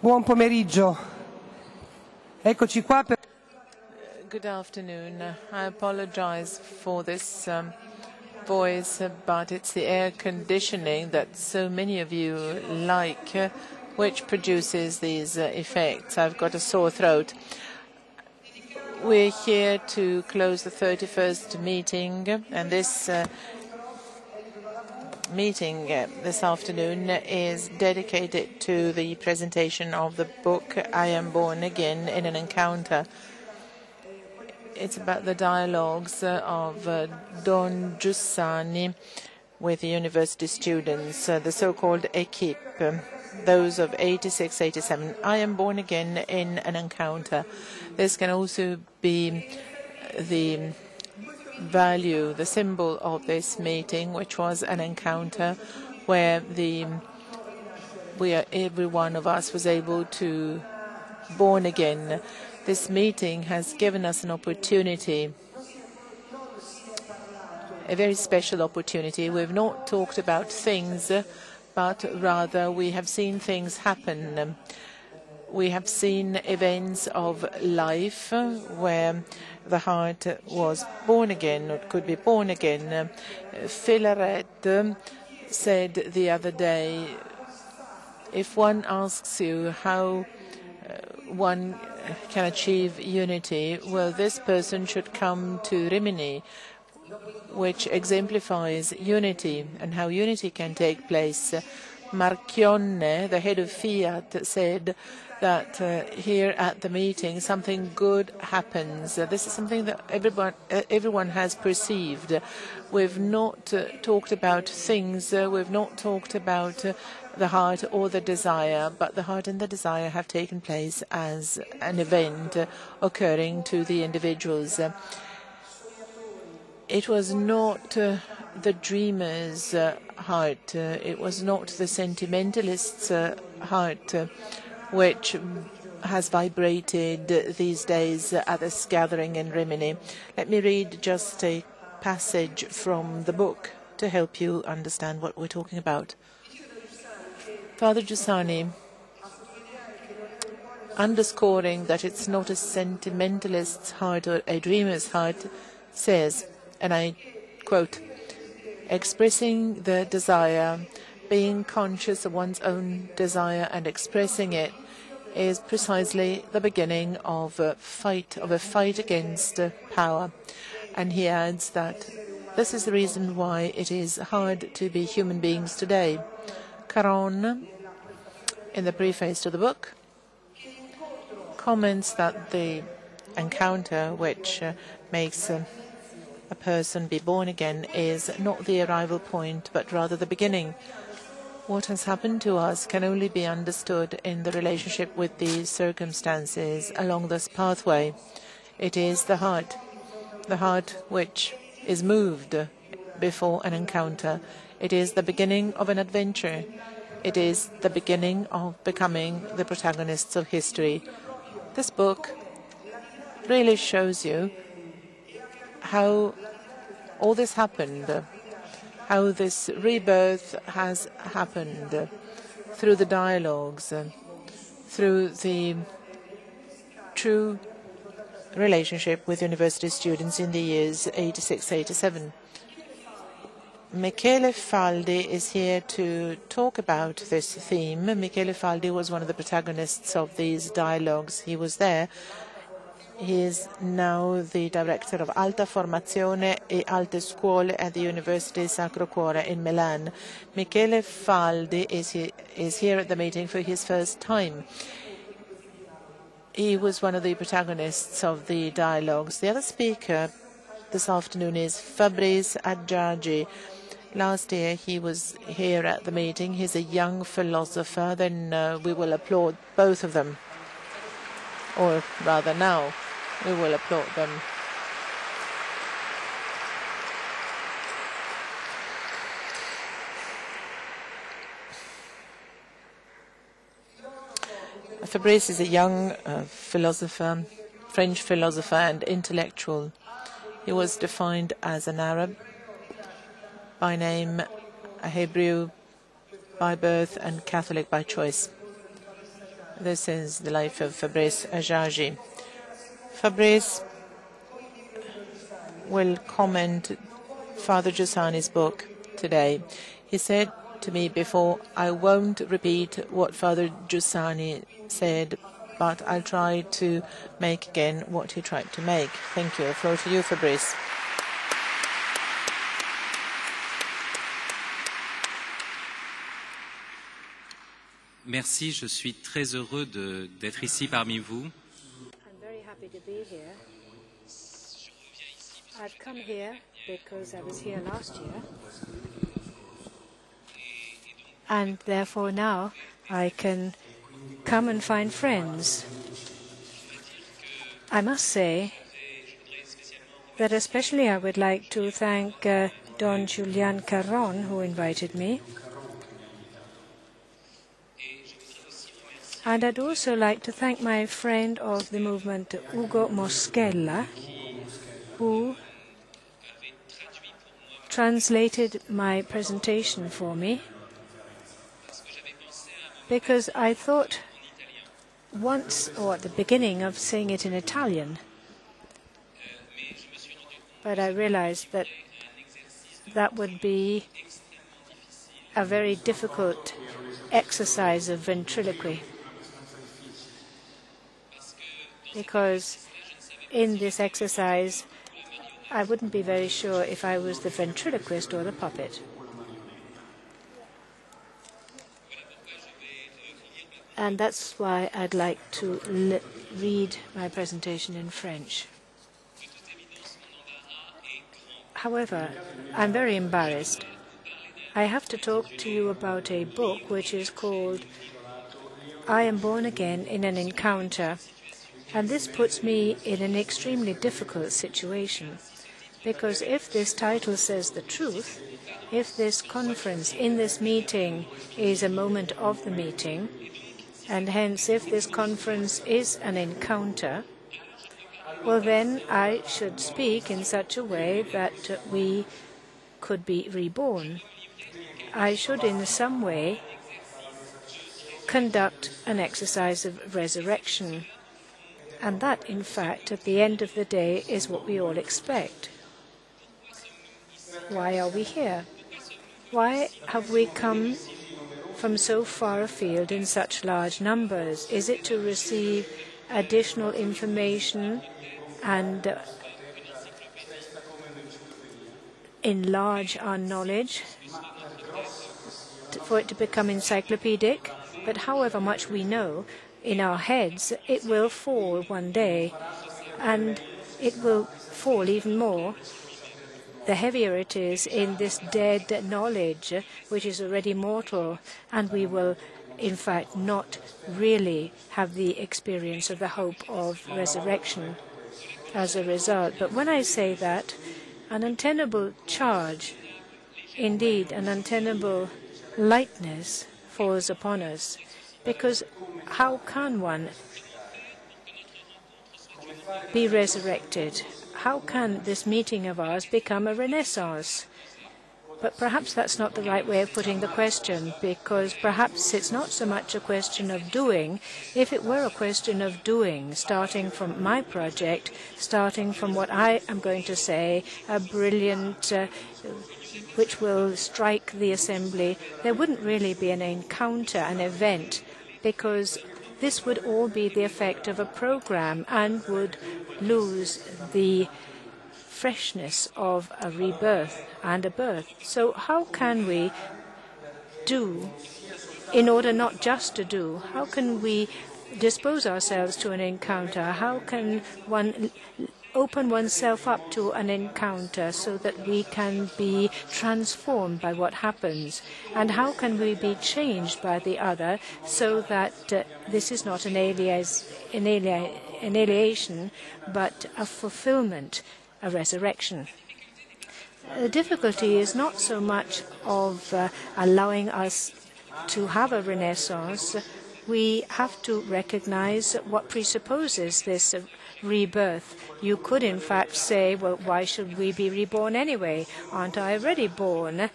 Buon pomeriggio. Eccoci qua per... Good afternoon. I apologize for this voice, but it's the air conditioning that so many of you like, which produces these effects. I've got a sore throat. We're here to close the 31st meeting, and this meeting this afternoon is dedicated to the presentation of the book I Am Born Again in an Encounter. It's about the dialogues of Don Giussani with the university students, the so-called équipe, those of 86, 87. I am born again in an encounter. This can also be the value, the symbol of this meeting, which was an encounter where every one of us was able to born again. This meeting has given us an opportunity, a very special opportunity. We've not talked about things, but rather we have seen things happen. We have seen events of life where the heart was born again, or could be born again. Philarette said the other day, if one asks you how one can achieve unity, well, this person should come to Rimini, which exemplifies unity and how unity can take place. Marchionne, the head of Fiat, said that here at the meeting something good happens. This is something that everyone has perceived. We've not talked about things, we've not talked about the heart or the desire, but the heart and the desire have taken place as an event occurring to the individuals. It was not the dreamer's heart, it was not the sentimentalist's heart, which has vibrated these days at this gathering in Rimini. Let me read just a passage from the book to help you understand what we're talking about. Father Giussani, underscoring that it's not a sentimentalist's heart or a dreamer's heart, says, and I quote, expressing the desire, being conscious of one's own desire and expressing it is precisely the beginning of a fight against power. And he adds that this is the reason why it is hard to be human beings today. Caron, in the preface to the book, comments that the encounter which makes a person be born again is not the arrival point, but rather the beginning. What has happened to us can only be understood in the relationship with the circumstances along this pathway. It is the heart which is moved before an encounter. It is the beginning of an adventure. It is the beginning of becoming the protagonists of history. This book really shows you how all this happened, how this rebirth has happened through the dialogues, through the true relationship with university students in the years 86, 87. Michele Faldi is here to talk about this theme. Michele Faldi was one of the protagonists of these dialogues. He was there. He is now the director of Alta Formazione e Alte Scuole at the Università Sacro Cuore in Milan. Michele Faldi is here at the meeting for his first time. He was one of the protagonists of the dialogues. The other speaker this afternoon is Fabrice Hadjadj. Last year he was here at the meeting. He's a young philosopher. Then we will applaud both of them. Or rather now, we will applaud them. Fabrice is a young philosopher, French philosopher and intellectual. He was defined as an Arab by name, a Hebrew by birth, and Catholic by choice. This is the life of Fabrice Hadjadj. Fabrice will comment Father Giussani's book today. He said to me before, I won't repeat what Father Giussani said, but I'll try to make again what he tried to make. Thank you. The floor to you, Fabrice. Merci, je suis très heureux d'être ici parmi vous. I'm very happy to be here. I've come here because I was here last year. And therefore now I can come and find friends. I must say that especially I would like to thank Don Julian Caron, who invited me. And I'd also like to thank my friend of the movement, Ugo Moschella, who translated my presentation for me, because I thought once, or at the beginning, of saying it in Italian, but I realized that that would be a very difficult exercise of ventriloquy, because in this exercise I wouldn't be very sure if I was the ventriloquist or the puppet. And that's why I'd like to read my presentation in French. However, I'm very embarrassed. I have to talk to you about a book which is called I Am Born Again in an Encounter. And this puts me in an extremely difficult situation, because if this title says the truth, if this conference in this meeting is a moment of the meeting, and hence if this conference is an encounter, well then I should speak in such a way that we could be reborn. I should in some way conduct an exercise of resurrection. And that, in fact, at the end of the day, is what we all expect. Why are we here? Why have we come from so far afield in such large numbers? Is it to receive additional information and enlarge our knowledge, for it to become encyclopedic? But however much we know in our heads, it will fall one day, and it will fall even more the heavier it is in this dead knowledge, which is already mortal, and we will in fact not really have the experience of the hope of resurrection as a result. But when I say that, an untenable charge, indeed an untenable lightness, falls upon us, because how can one be resurrected? How can this meeting of ours become a renaissance? But perhaps that's not the right way of putting the question, because perhaps it's not so much a question of doing. If it were a question of doing, starting from my project, starting from what I am going to say, a brilliant which will strike the assembly, there wouldn't really be an encounter, an event, because this would all be the effect of a program and would lose the freshness of a rebirth and a birth. So how can we do, in order not just to do, how can we dispose ourselves to an encounter? How can one open oneself up to an encounter so that we can be transformed by what happens? And how can we be changed by the other so that this is not an alienation, but a fulfillment, a resurrection? The difficulty is not so much of allowing us to have a renaissance. We have to recognize what presupposes this rebirth. You could, in fact, say, well, why should we be reborn anyway? Aren't I already born?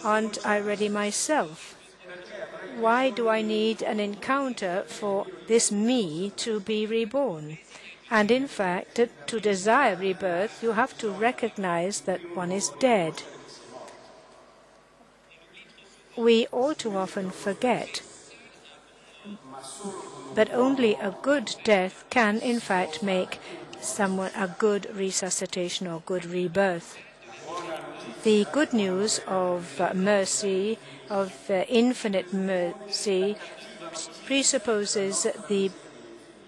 Aren't I already myself? why do I need an encounter for this me to be reborn? And in fact, to desire rebirth, you have to recognize that one is dead. We all too often forget that only a good death can, in fact, make someone a good resuscitation or good rebirth. The good news of mercy, of infinite mercy, presupposes the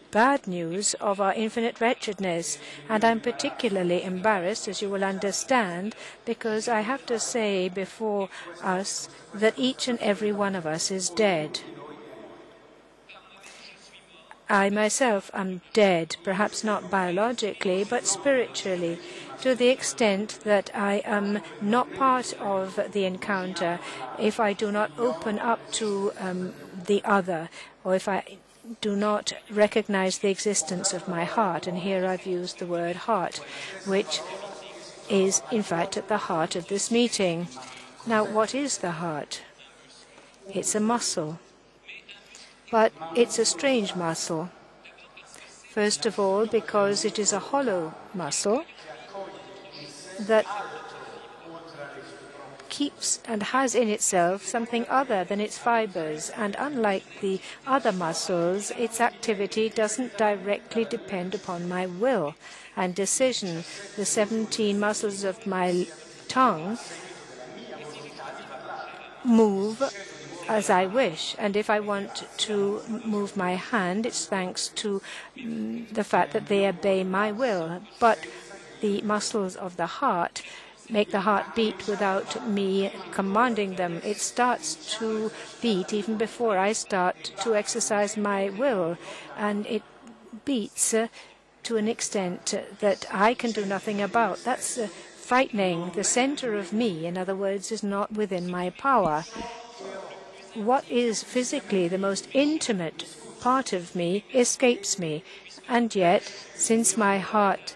bad news of our infinite wretchedness. And I'm particularly embarrassed, as you will understand, because I have to say before us that each and every one of us is dead. I myself am dead, perhaps not biologically, but spiritually, to the extent that I am not part of the encounter if I do not open up to the other, or if I do not recognize the existence of my heart. And here I've used the word heart, which is, in fact, at the heart of this meeting. Now, what is the heart? It's a muscle. But it's a strange muscle. First of all, because it is a hollow muscle that keeps and has in itself something other than its fibers. And unlike the other muscles, its activity doesn't directly depend upon my will and decision. The 17 muscles of my tongue move as I wish, and if I want to move my hand, it's thanks to the fact that they obey my will. But the muscles of the heart make the heart beat without me commanding them. It starts to beat even before I start to exercise my will, and it beats to an extent that I can do nothing about. That's frightening. The center of me, in other words, is not within my power. What is physically the most intimate part of me escapes me, and yet, since my heart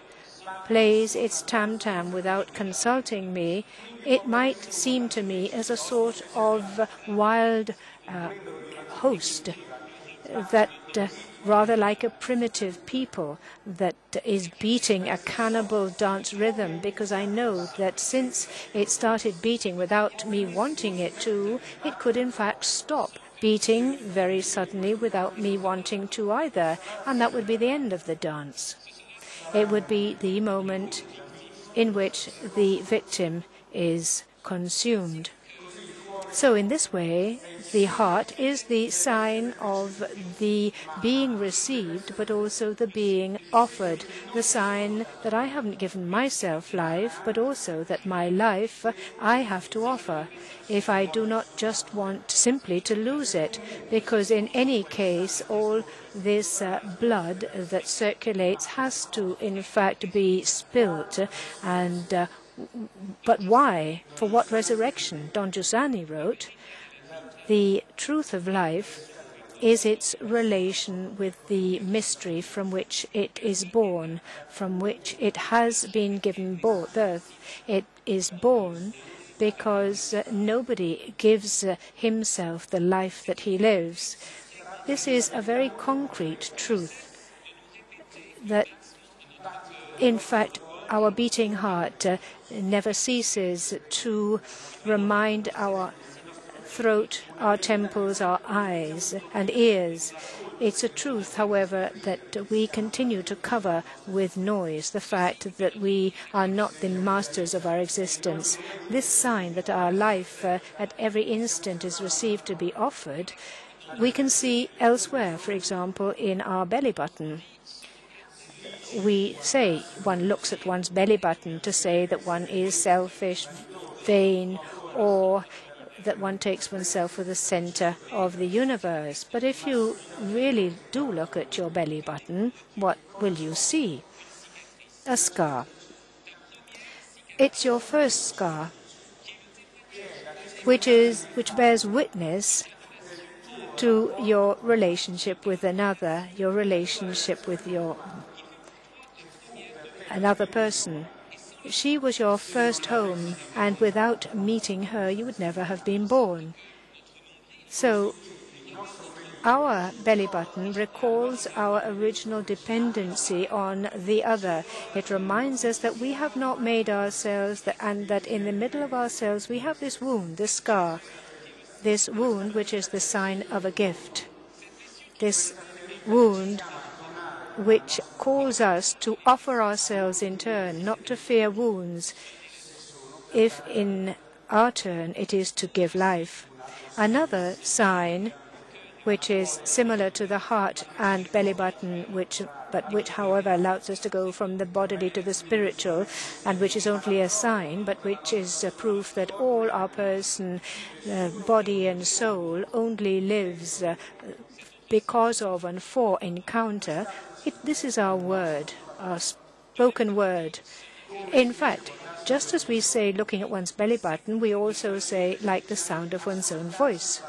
plays its tam-tam without consulting me, it might seem to me as a sort of wild host that rather like a primitive people that is beating a cannibal dance rhythm, because I know that since it started beating without me wanting it to, it could in fact stop beating very suddenly without me wanting to either, and that would be the end of the dance. It would be the moment in which the victim is consumed. So in this way, the heart is the sign of the being received, but also the being offered, the sign that I haven't given myself life, but also that my life I have to offer, if I do not just want simply to lose it, because in any case, all this blood that circulates has to, in fact, be spilt, and but why? For what resurrection? Don Giussani wrote, the truth of life is its relation with the mystery from which it is born, from which it has been given birth. It is born because nobody gives himself the life that he lives. This is a very concrete truth that, in fact, our beating heart never ceases to remind our throat, our temples, our eyes and ears. It's a truth, however, that we continue to cover with noise, the fact that we are not the masters of our existence. This sign that our life at every instant is received to be offered, we can see elsewhere, for example, in our belly button. We say one looks at one's belly button to say that one is selfish, vain, or that one takes oneself for the center of the universe. But if you really do look at your belly button, what will you see? A scar. It's your first scar, which bears witness to your relationship with another, your relationship with another person. She was your first home, and without meeting her, you would never have been born. So Our belly button recalls our original dependency on the other. It reminds us that we have not made ourselves, and that in the middle of ourselves we have this wound, this scar, this wound which is the sign of a gift, this wound which calls us to offer ourselves in turn, not to fear wounds, if in our turn it is to give life. Another sign, which is similar to the heart and belly button, which however allows us to go from the bodily to the spiritual, and which is only a sign, but which is a proof that all our person, body and soul, only lives because of and for encounter. This is our word, our spoken word. In fact, just as we say looking at one's belly button, we also say like the sound of one's own voice.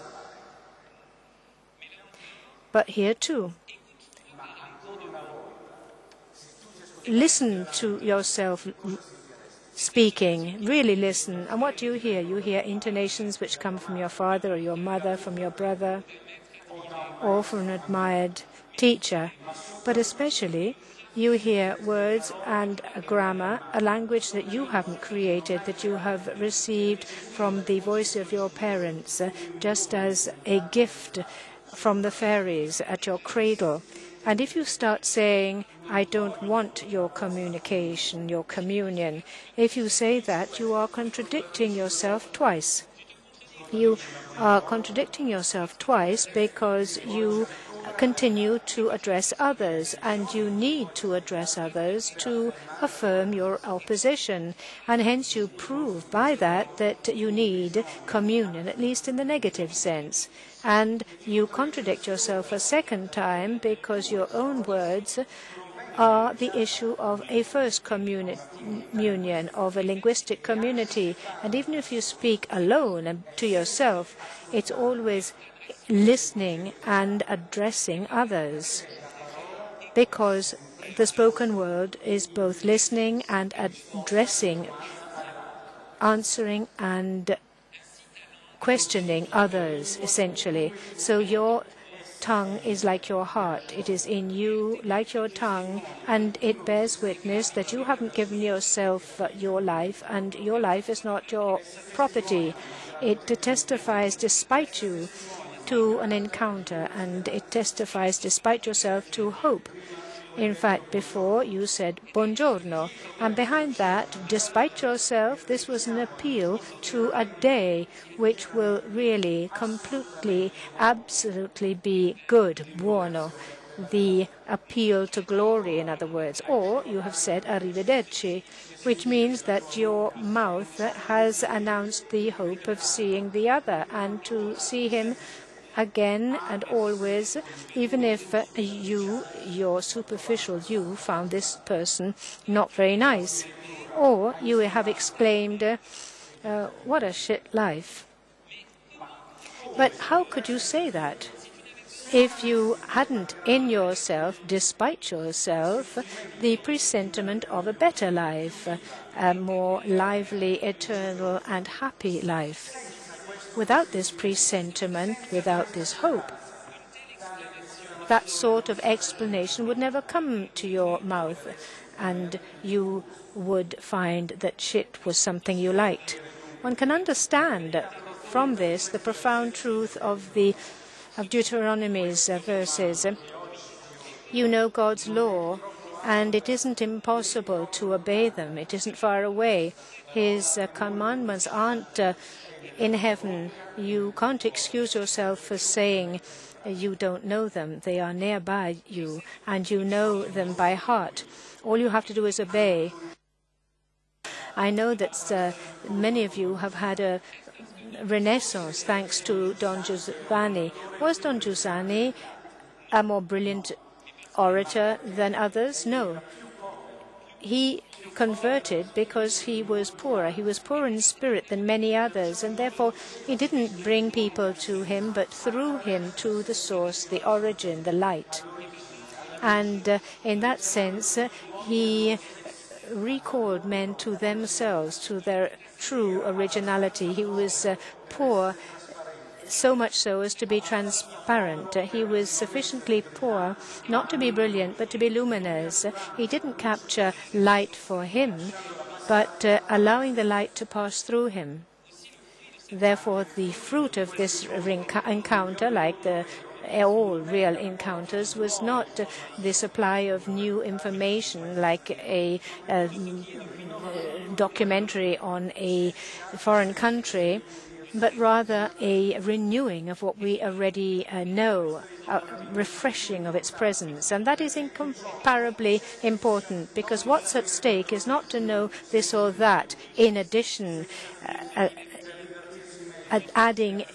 But here too, listen to yourself speaking, really listen. And what do you hear? You hear intonations which come from your father or your mother, from your brother, or from an admired teacher. But especially, you hear words and a grammar, a language that you haven't created, that you have received from the voice of your parents, just as a gift from the fairies at your cradle. And if you start saying, I don't want your communication, your communion, if you say that, you are contradicting yourself twice. You are contradicting yourself twice because you continue to address others, and you need to address others to affirm your opposition. And hence you prove by that you need communion, at least in the negative sense. And you contradict yourself a second time because your own words are the issue of a first communion, of a linguistic community. And even if you speak alone and to yourself, it's always listening and addressing others, because the spoken word is both listening and addressing, answering and questioning others, essentially. So your tongue is like your heart. It is in you like your tongue, and it bears witness that you haven't given yourself your life, and your life is not your property. It testifies despite you to an encounter, and it testifies despite yourself to hope. In fact, before you said buongiorno, and behind that, despite yourself, this was an appeal to a day which will really, completely, absolutely be good, buono, the appeal to glory, in other words. Or you have said arrivederci, which means that your mouth has announced the hope of seeing the other and to see him again and always, even if your superficial you, found this person not very nice. Or you have exclaimed, what a shit life. But how could you say that if you hadn't in yourself, despite yourself, the presentiment of a better life, a more lively, eternal and happy life? Without this presentiment, without this hope, that sort of explanation would never come to your mouth, and you would find that shit was something you liked. One can understand from this the profound truth of Deuteronomy's verses. You know God's law, and it isn't impossible to obey them. It isn't far away. His commandments aren't in heaven. You can't excuse yourself for saying you don't know them. They are nearby you, and you know them by heart. All you have to do is obey. I know that many of you have had a renaissance thanks to Don Giussani. Was Don Giussani a more brilliant orator than others? No. He converted because he was poorer. He was poorer in spirit than many others, and therefore he didn't bring people to him, but through him to the source, the origin, the light. And in that sense, he recalled men to themselves, to their true originality. He was poor so much so as to be transparent. He was sufficiently poor not to be brilliant, but to be luminous. He didn't capture light for him, but allowing the light to pass through him. Therefore, the fruit of this encounter, like all real encounters, was not the supply of new information like a documentary on a foreign country, but rather a renewing of what we already know, a refreshing of its presence. And that is incomparably important, because what's at stake is not to know this or that in addition, adding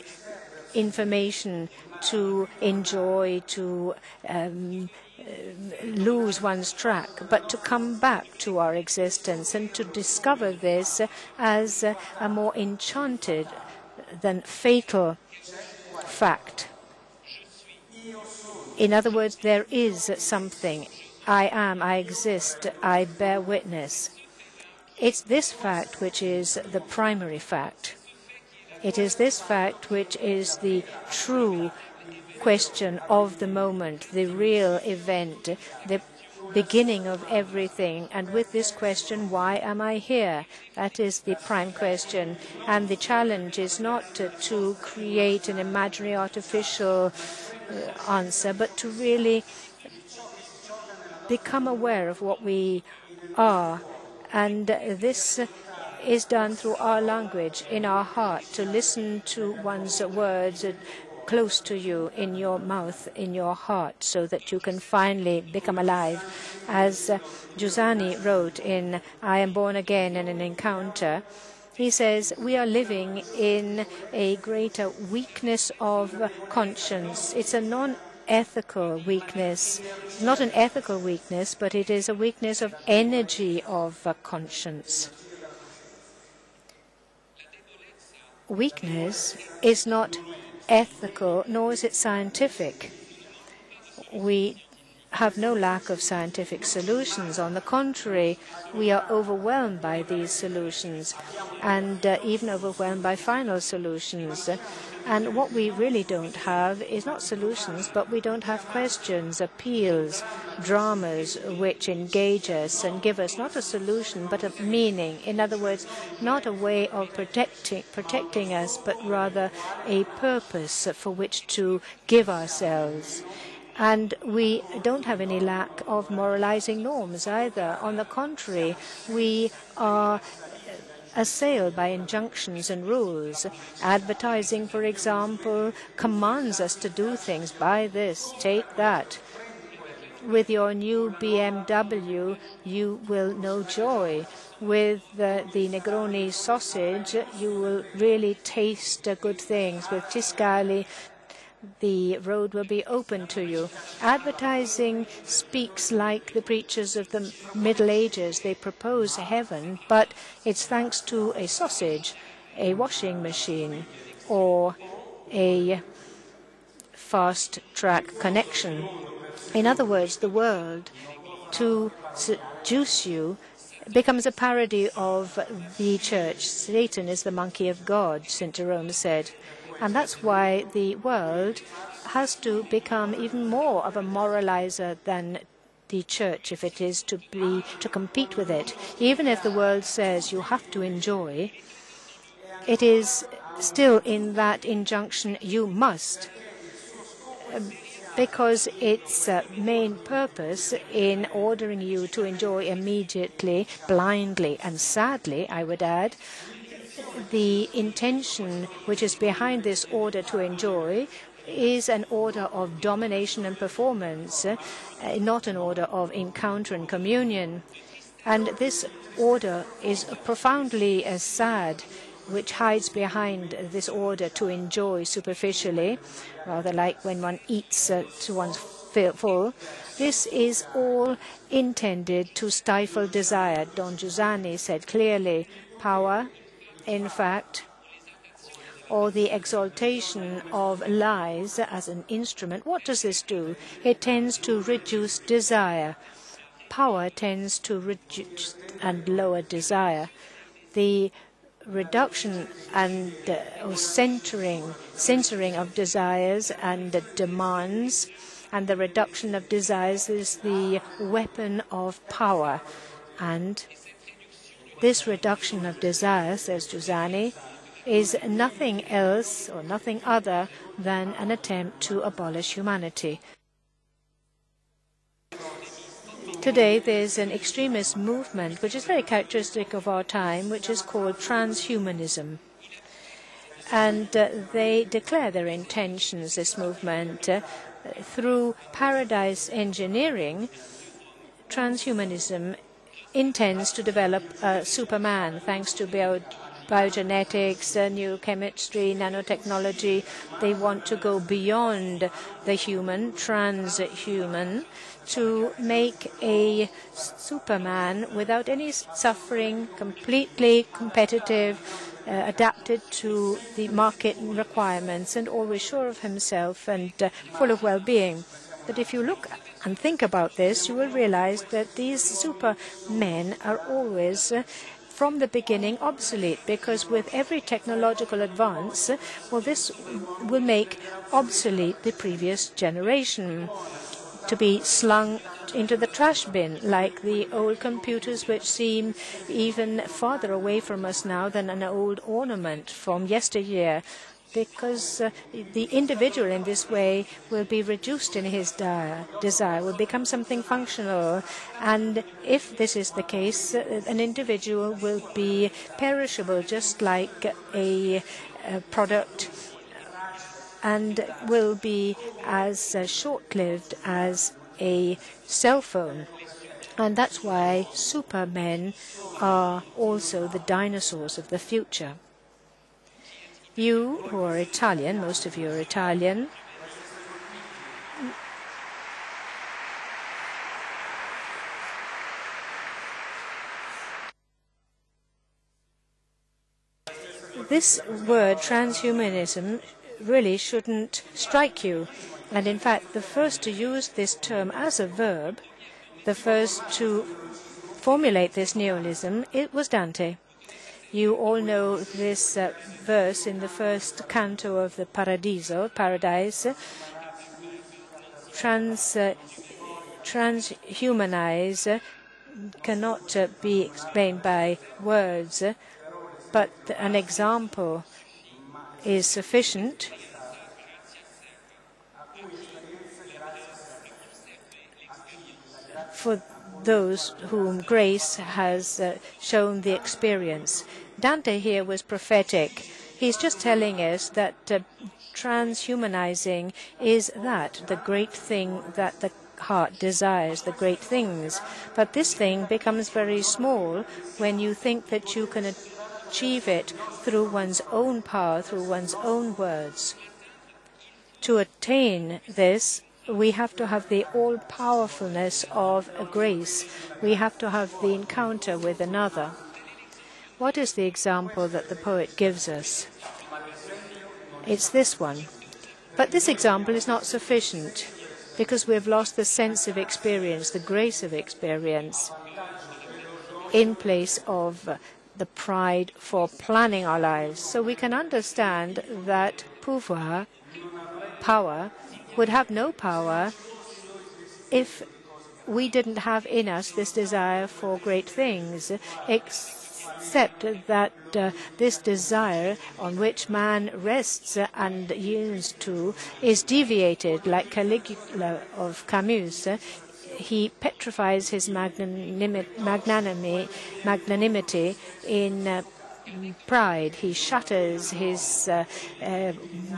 information to enjoy, to lose one's track, but to come back to our existence and to discover this as a more enchanted than fatal fact. In other words, there is something. I am, I exist, I bear witness. It's this fact which is the primary fact. It is this fact which is the true question of the moment, the real event, the beginning of everything. And with this question, why am I here? That is the prime question. And the challenge is not to create an imaginary artificial answer, but to really become aware of what we are. And this is done through our language, in our heart, to listen to one's words close to you, in your mouth, in your heart, so that you can finally become alive. As Giussani wrote in I Am Born Again in an Encounter, he says, we are living in a greater weakness of conscience. It's a non-ethical weakness, not an ethical weakness, but it is a weakness of energy of conscience. Weakness is not ethical, nor is it scientific. We have no lack of scientific solutions. On the contrary, we are overwhelmed by these solutions and even overwhelmed by final solutions. And what we really don't have is not solutions, but we don't have questions, appeals, dramas which engage us and give us not a solution, but a meaning. In other words, not a way of protecting us, but rather a purpose for which to give ourselves. And we don't have any lack of moralizing norms either. On the contrary, we are assailed by injunctions and rules. Advertising, for example, commands us to do things. Buy this, take that. With your new BMW, you will know joy. With the Negroni sausage, you will really taste good things. With Ciscali, the road will be open to you. Advertising speaks like the preachers of the Middle Ages. They propose heaven, but it's thanks to a sausage, a washing machine, or a fast-track connection. In other words, the world, to seduce you, becomes a parody of the church. Satan is the monkey of God, St. Jerome said. And that's why the world has to become even more of a moralizer than the church if it is to compete with it. Even if the world says you have to enjoy, it is still in that injunction you must, because its main purpose in ordering you to enjoy immediately, blindly and sadly, I would add, the intention which is behind this order to enjoy is an order of domination and performance, not an order of encounter and communion. And this order is profoundly sad, which hides behind this order to enjoy superficially, rather like when one eats to one's full. This is all intended to stifle desire. Don Giussani said clearly, power, in fact, or the exaltation of lies as an instrument, what does this do? It tends to reduce desire. Power tends to reduce and lower desire. The reduction and or censoring of desires and demands, and the reduction of desires is the weapon of power. And this reduction of desires, says Giussani, is nothing else or nothing other than an attempt to abolish humanity. Today there's an extremist movement which is very characteristic of our time, which is called transhumanism. And they declare their intentions, this movement, through paradise engineering. Transhumanism intends to develop a Superman thanks to biogenetics, new chemistry, nanotechnology. They want to go beyond the human, transhuman, to make a Superman without any suffering, completely competitive, adapted to the market requirements, and always sure of himself and full of well-being. But if you look and think about this, you will realize that these supermen are always from the beginning obsolete, because with every technological advance, well, this will make obsolete the previous generation, to be slung into the trash bin, like the old computers which seem even farther away from us now than an old ornament from yesteryear, because the individual in this way will be reduced in his desire, will become something functional. And if this is the case, an individual will be perishable, just like a product, and will be as short-lived as a cell phone. And that's why supermen are also the dinosaurs of the future. You who are Italian, most of you are Italian, this word transhumanism really shouldn't strike you. And in fact, the first to use this term as a verb, the first to formulate this neologism, it was Dante. You all know this verse in the first canto of the Paradiso, Paradise. Transhumanize cannot be explained by words, but an example is sufficient. For those whom grace has shown the experience. Dante here was prophetic. He's just telling us that transhumanizing is the great thing that the heart desires, the great things. But this thing becomes very small when you think that you can achieve it through one's own power, through one's own words. To attain this, we have to have the all-powerfulness of grace. We have to have the encounter with another. What is the example that the poet gives us? It's this one. But this example is not sufficient, because we have lost the sense of experience, the grace of experience, in place of the pride for planning our lives. So we can understand that power, would have no power if we didn't have in us this desire for great things, except that this desire on which man rests and yearns to is deviated, like Caligula of Camus. He petrifies his magnanimity in pride. He shatters his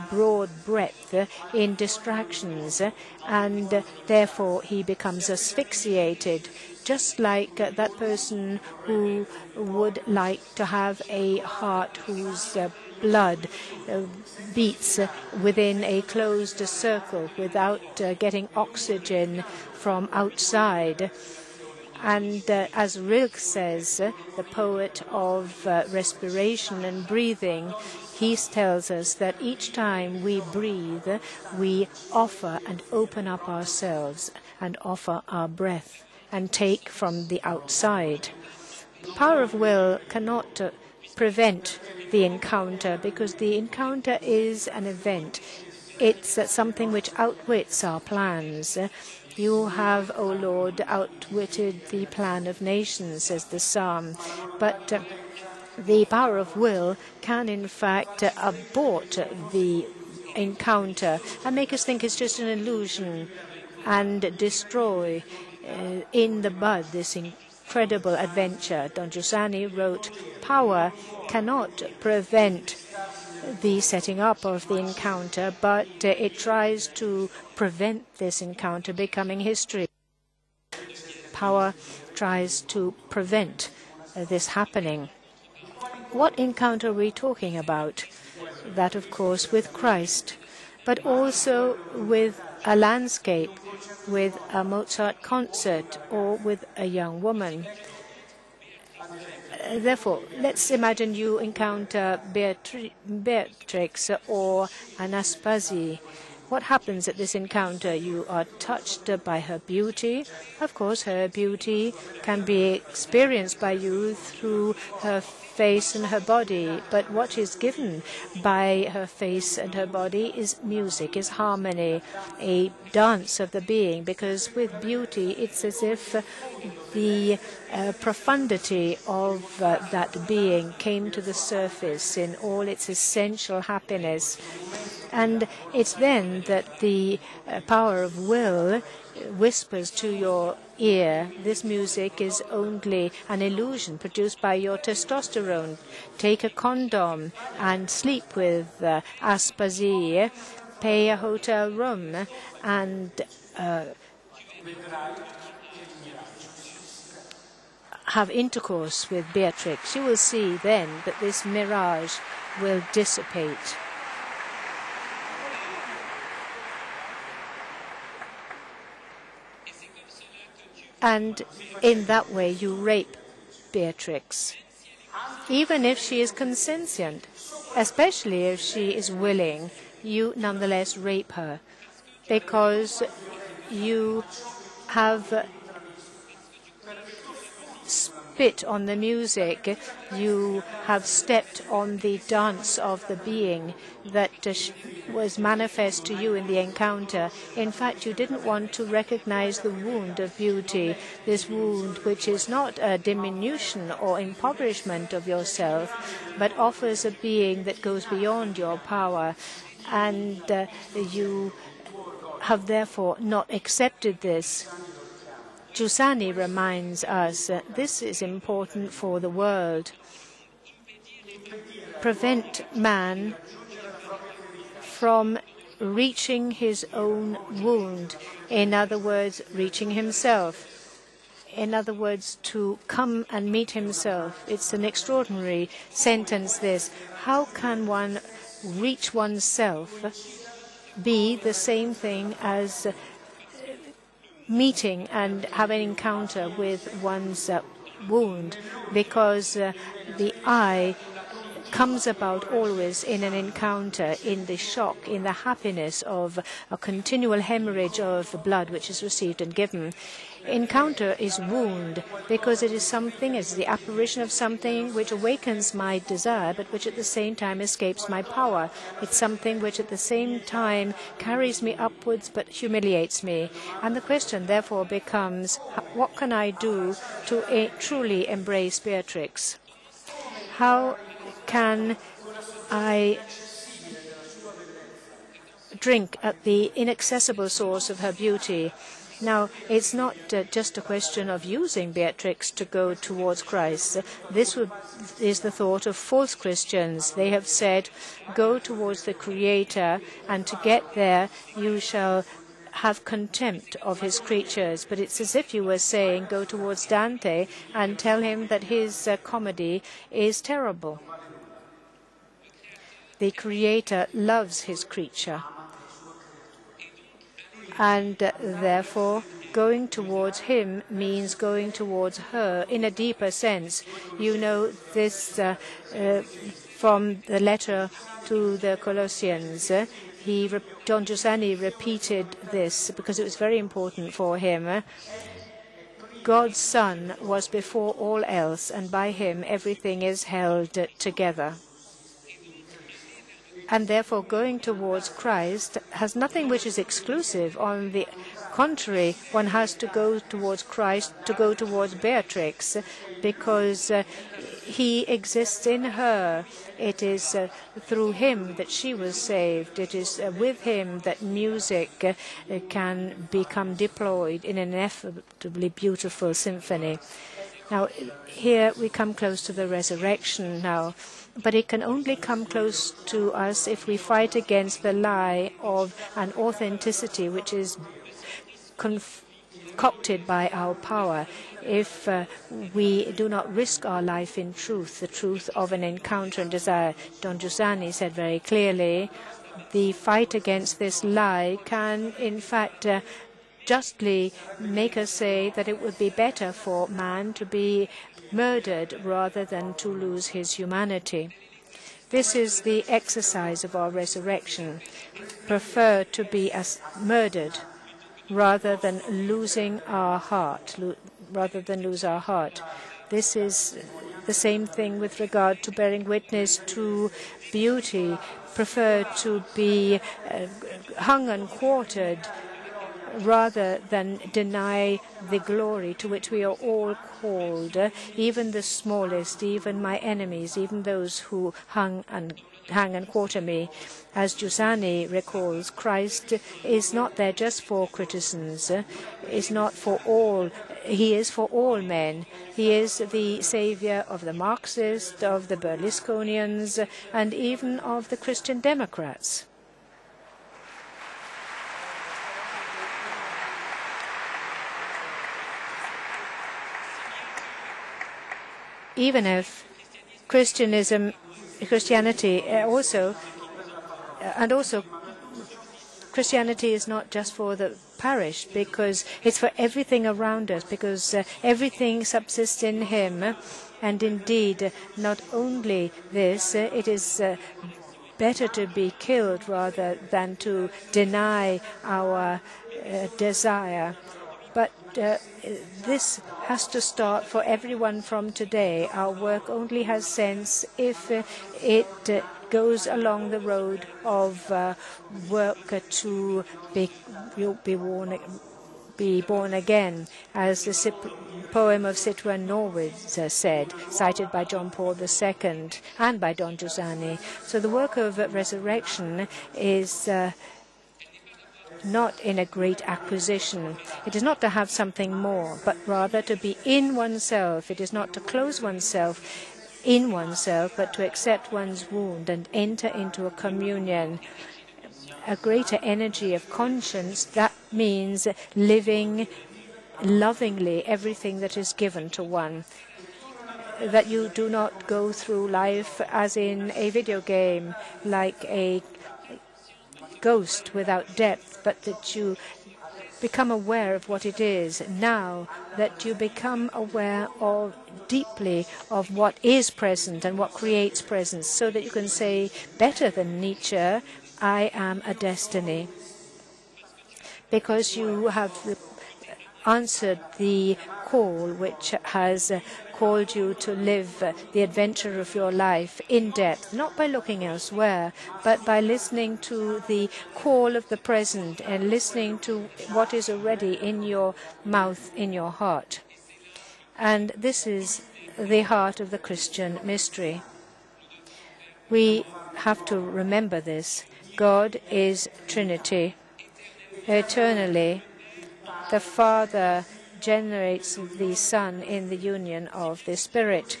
broad breadth in distractions, and therefore he becomes asphyxiated, just like that person who would like to have a heart whose blood beats within a closed circle without getting oxygen from outside. And as Rilke says, the poet of respiration and breathing, he tells us that each time we breathe, we offer and open up ourselves and offer our breath and take from the outside. The power of will cannot prevent the encounter, because the encounter is an event. It's something which outwits our plans. You have, O Lord, outwitted the plan of nations, says the psalm. But the power of will can, in fact, abort the encounter and make us think it's just an illusion and destroy in the bud this incredible adventure. Don Giussani wrote, "Power cannot prevent the setting up of the encounter, but it tries to prevent this encounter becoming history." Power tries to prevent this happening. What encounter are we talking about? That, of course, with Christ, but also with a landscape, with a Mozart concert, or with a young woman. Therefore, let's imagine you encounter Beatrix or Anastasia. What happens at this encounter? You are touched by her beauty. Of course, her beauty can be experienced by you through her face and her body. But what is given by her face and her body is music, is harmony, a dance of the being. Because with beauty, it's as if the profundity of that being came to the surface in all its essential happiness. And it's then that the power of will whispers to your ear, this music is only an illusion produced by your testosterone. Take a condom and sleep with Aspasia, pay a hotel room, and have intercourse with Beatrix. You will see then that this mirage will dissipate. And in that way you rape Beatrix, even if she is consentient, especially if she is willing, you nonetheless rape her, because you have spit on the music, you have stepped on the dance of the being that was manifest to you in the encounter. In fact, you didn't want to recognize the wound of beauty, this wound which is not a diminution or impoverishment of yourself, but offers a being that goes beyond your power. And you have therefore not accepted this. Giussani reminds us that this is important for the world. Prevent man from reaching his own wound, in other words, reaching himself. In other words, to come and meet himself. It's an extraordinary sentence, this. How can one reach oneself be the same thing as meeting and have an encounter with one's wound? Because the I comes about always in an encounter, in the shock, in the happiness of a continual hemorrhage of blood which is received and given. Encounter is wound because it is something, it's the apparition of something which awakens my desire, but which at the same time escapes my power. It's something which at the same time carries me upwards but humiliates me. And the question therefore becomes, what can I do to truly embrace Beatrix? How can I drink at the inaccessible source of her beauty? Now, it's not just a question of using Beatrix to go towards Christ. This is the thought of false Christians. They have said, go towards the Creator, and to get there you shall have contempt of his creatures. But it's as if you were saying, go towards Dante and tell him that his comedy is terrible. The Creator loves his creature. And therefore, going towards him means going towards her in a deeper sense. You know this from the letter to the Colossians. Don Giussani repeated this because it was very important for him. God's Son was before all else, and by him everything is held together. And therefore going towards Christ has nothing which is exclusive. On the contrary, one has to go towards Christ, to go towards Beatrix, because he exists in her. It is through him that she was saved. It is with him that music can become deployed in an ineffably beautiful symphony. Now, here we come close to the resurrection now, but it can only come close to us if we fight against the lie of an authenticity which is concocted by our power. If we do not risk our life in truth, the truth of an encounter and desire. Don Giussani said very clearly, the fight against this lie can, in fact, justly make us say that it would be better for man to be murdered rather than to lose his humanity. This is the exercise of our resurrection. Prefer to be murdered rather than losing our heart, lose our heart. This is the same thing with regard to bearing witness to beauty. Prefer to be hung and quartered rather than deny the glory to which we are all called, even the smallest, even my enemies, even those who hang and quarter me. As Giussani recalls, Christ is not there just for citizens, is not for all. He is for all men. He is the savior of the Marxists, of the Berlusconians, and even of the Christian Democrats. Even if Christianity Christianity is not just for the parish, because it's for everything around us, because everything subsists in him. And indeed, not only this, it is better to be killed rather than to deny our desire. But this has to start for everyone from today. Our work only has sense if it goes along the road of work to be born again, as the poem of Citroën Norwood said, cited by John Paul II and by Don Giussani. So the work of resurrection is not in a great acquisition. It is not to have something more, but rather to be in oneself. It is not to close oneself in oneself, but to accept one's wound and enter into a communion, a greater energy of conscience. That means living lovingly everything that is given to one. That you do not go through life as in a video game, like a ghost without depth, but that you become aware of what it is now, that you become aware of deeply of what is present and what creates presence, so that you can say better than Nietzsche, I am a destiny, because you have answered the call which has called you to live the adventure of your life in depth, not by looking elsewhere, but by listening to the call of the present and listening to what is already in your mouth, in your heart. And this is the heart of the Christian mystery. We have to remember this. God is Trinity. Eternally, the Father generates the Son in the union of the Spirit,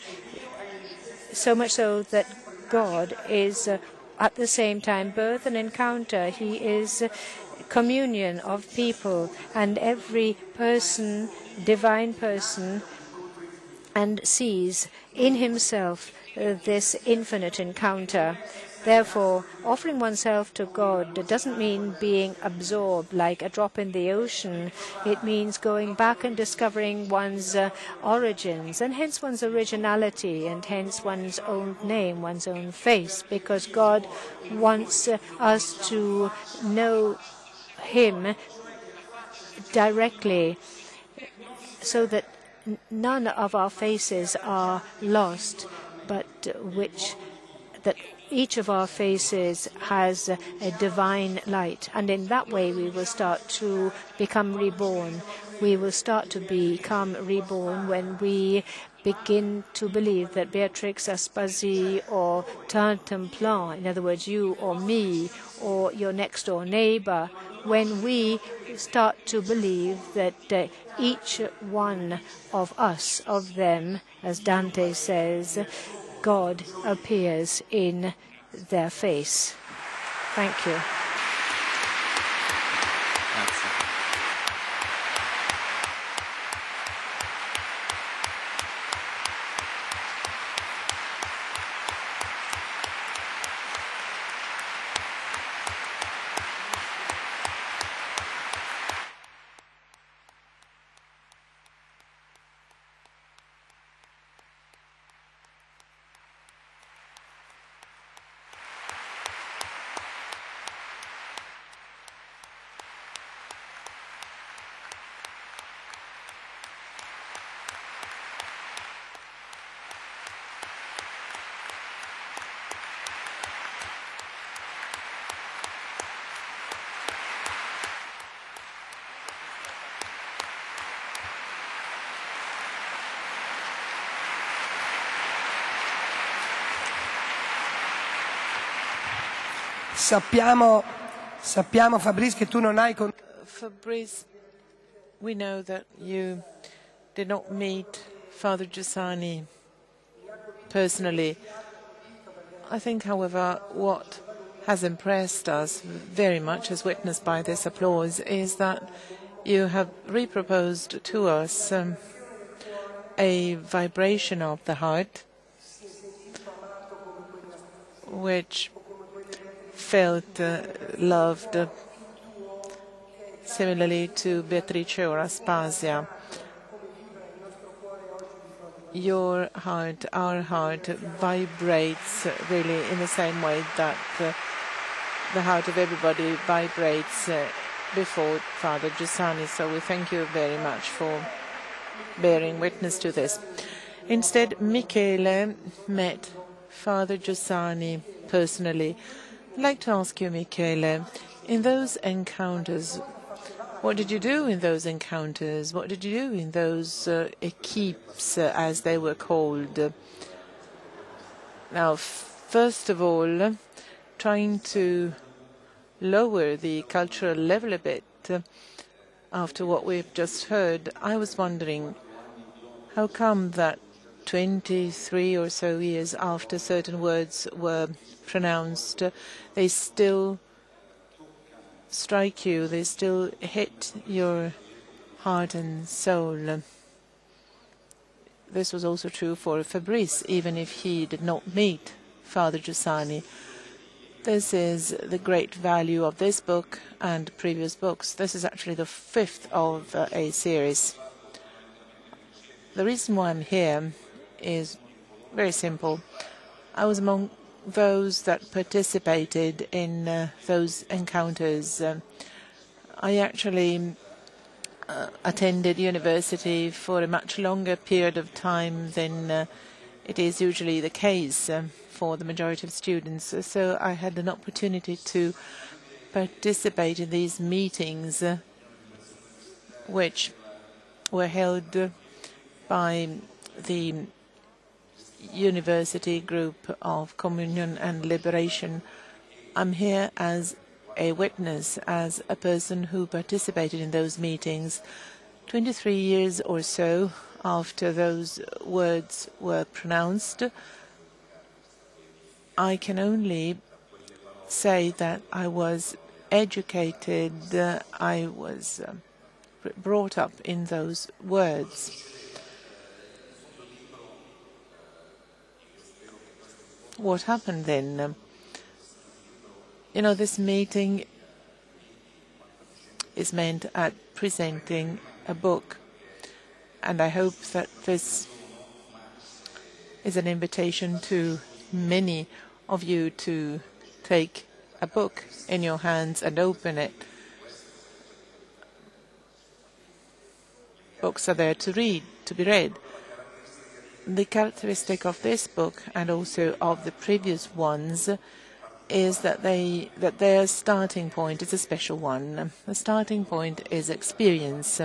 so much so that God is at the same time birth and encounter. He is communion of people, and every person, divine person, and sees in himself this infinite encounter. Therefore, offering oneself to God doesn't mean being absorbed like a drop in the ocean. It means going back and discovering one's origins, and hence one's originality, and hence one's own name, one's own face, because God wants us to know him directly. so that none of our faces are lost, but that each of our faces has a divine light. And in that way, we will start to become reborn. We will start to become reborn when we begin to believe that Beatrix Aspasie or Tartemplan, in other words, you or me or your next door neighbor, when we start to believe that each one of us, of them, as Dante says, God appears in their face. Thank you. Sappiamo, Fabrice, che tu non hai con... Fabrice, we know that you did not meet Father Giussani personally. I think, however, what has impressed us very much, as witnessed by this applause, is that you have reproposed to us a vibration of the heart which felt loved similarly to Beatrice or Aspasia. Your heart, our heart, vibrates really in the same way that the heart of everybody vibrates before Father Giussani. So we thank you very much for bearing witness to this. Instead, Michele met Father Giussani personally. I'd like to ask you, Michele, in those encounters, what did you do in those encounters? What did you do in those equipes, as they were called? Now, first of all, trying to lower the cultural level a bit after what we've just heard, I was wondering, how come that 23 or so years after certain words were pronounced, they still strike you, they still hit your heart and soul? This was also true for Fabrice, even if he did not meet Father Giussani. This is the great value of this book and previous books. This is actually the 5th of a series. The reason why I'm here is very simple. I was among those that participated in those encounters. I actually attended university for a much longer period of time than it is usually the case for the majority of students. So I had an opportunity to participate in these meetings which were held by the University Group of Communion and Liberation. I'm here as a witness, as a person who participated in those meetings. 23 years or so after those words were pronounced, I can only say that I was educated, I was brought up in those words. What happened then? You know, this meeting is meant at presenting a book, and I hope that this is an invitation to many of you to take a book in your hands and open it. books are there to read, to be read. The characteristic of this book and also of the previous ones is that their starting point is a special one. The starting point is experience.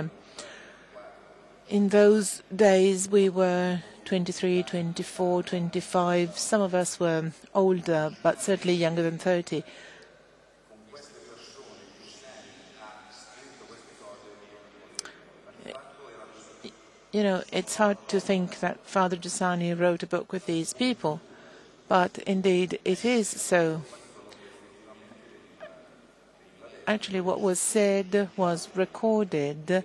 In those days we were 23, 24, 25. Some of us were older, but certainly younger than 30. You know, it's hard to think that Father Giussani wrote a book with these people, but indeed it is so. Actually, what was said was recorded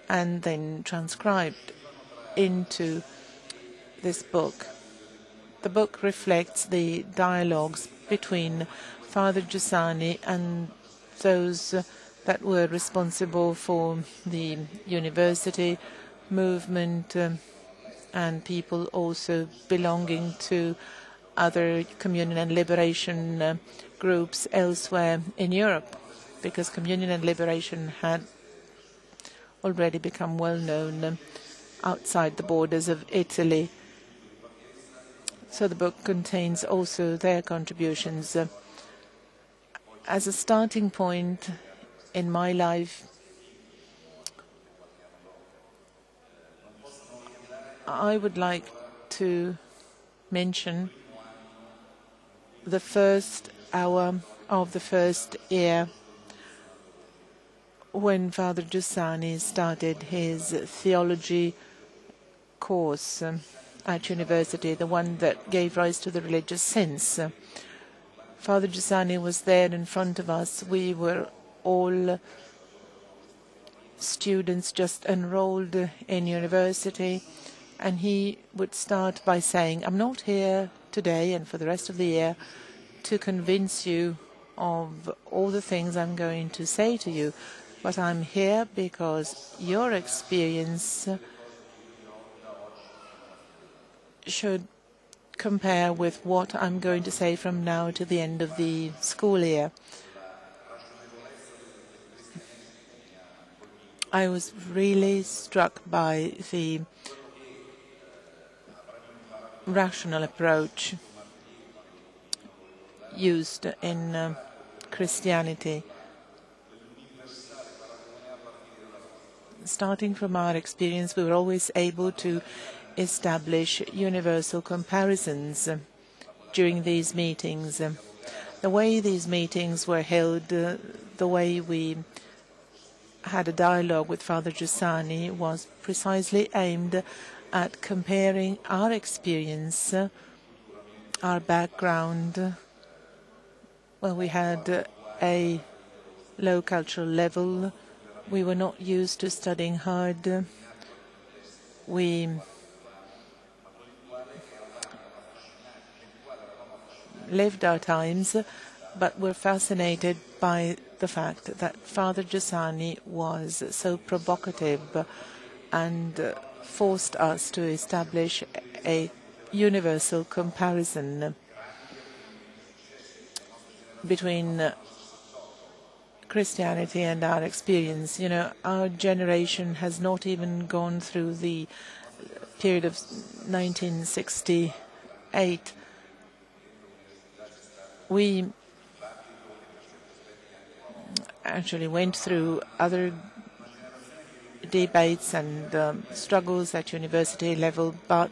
and then transcribed into this book. The book reflects the dialogues between Father Giussani and those that were responsible for the university movement and people also belonging to other communion and liberation groups elsewhere in Europe, because communion and liberation had already become well known outside the borders of Italy. So the book contains also their contributions. As a starting point in my life, I would like to mention the first hour of the first year when Father Giussani started his theology course at university, the one that gave rise to the religious sense. Father Giussani was there in front of us. We were all students just enrolled in university, and he would start by saying, I'm not here today and for the rest of the year to convince you of all the things I'm going to say to you, but I'm here because your experience should compare with what I'm going to say from now to the end of the school year. I was really struck by the rational approach used in Christianity. Starting from our experience, we were always able to establish universal comparisons during these meetings. The way these meetings were held, the way we had a dialogue with Father Giussani was precisely aimed at comparing our experience, our background. Well, we had a low cultural level. We were not used to studying hard. We lived our times, but were fascinated by the fact that Father Giussani was so provocative and forced us to establish a universal comparison between Christianity and our experience. You know, our generation has not even gone through the period of 1968. We actually went through other debates and struggles at university level, but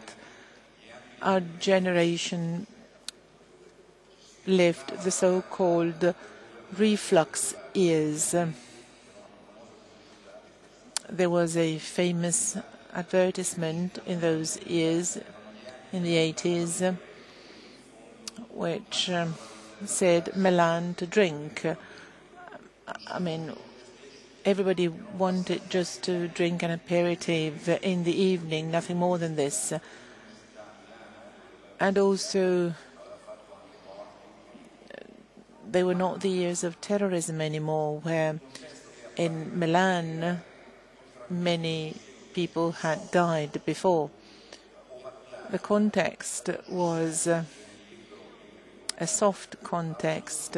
our generation lived the so-called reflux years. There was a famous advertisement in those years, in the 80s, which said Milan to drink. I mean, everybody wanted just to drink an aperitif in the evening, nothing more than this. And also, they were not the years of terrorism anymore, where in Milan many people had died before. The context was a soft context.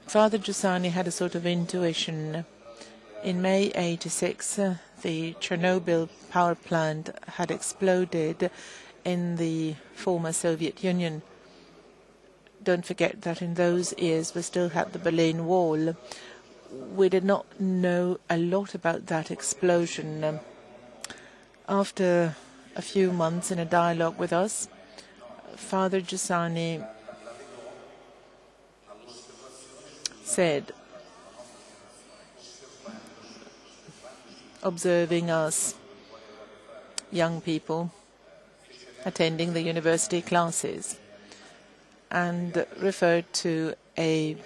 Father Giussani had a sort of intuition. In May '86, the Chernobyl power plant had exploded in the former Soviet Union. Don't forget that in those years we still had the Berlin Wall. We did not know a lot about that explosion. After a few months in a dialogue with us, Father Giussani said, observing us young people attending the university classes, and referred to an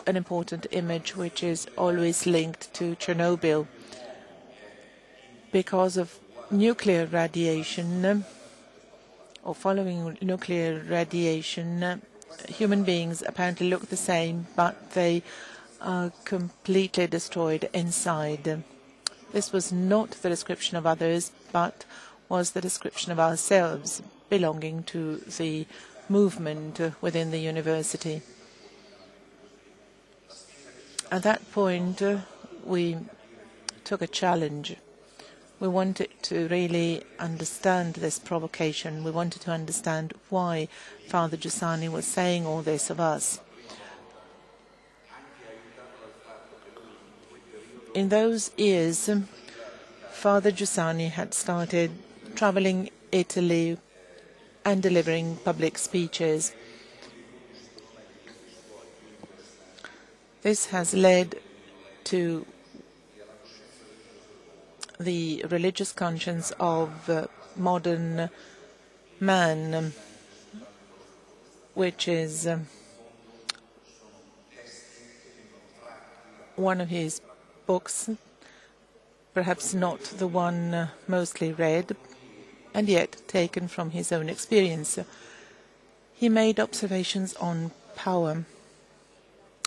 important image which is always linked to Chernobyl. Because of nuclear radiation, or following nuclear radiation, human beings apparently look the same, but they are completely destroyed inside. This was not the description of others, but was the description of ourselves, belonging to the movement within the university. At that point, we took a challenge. We wanted to really understand this provocation. We wanted to understand why Father Giussani was saying all this of us. In those years, Father Giussani had started traveling Italy and delivering public speeches. This has led to the religious conscience of modern man, which is one of his books, perhaps not the one mostly read, and yet taken from his own experience. He made observations on power,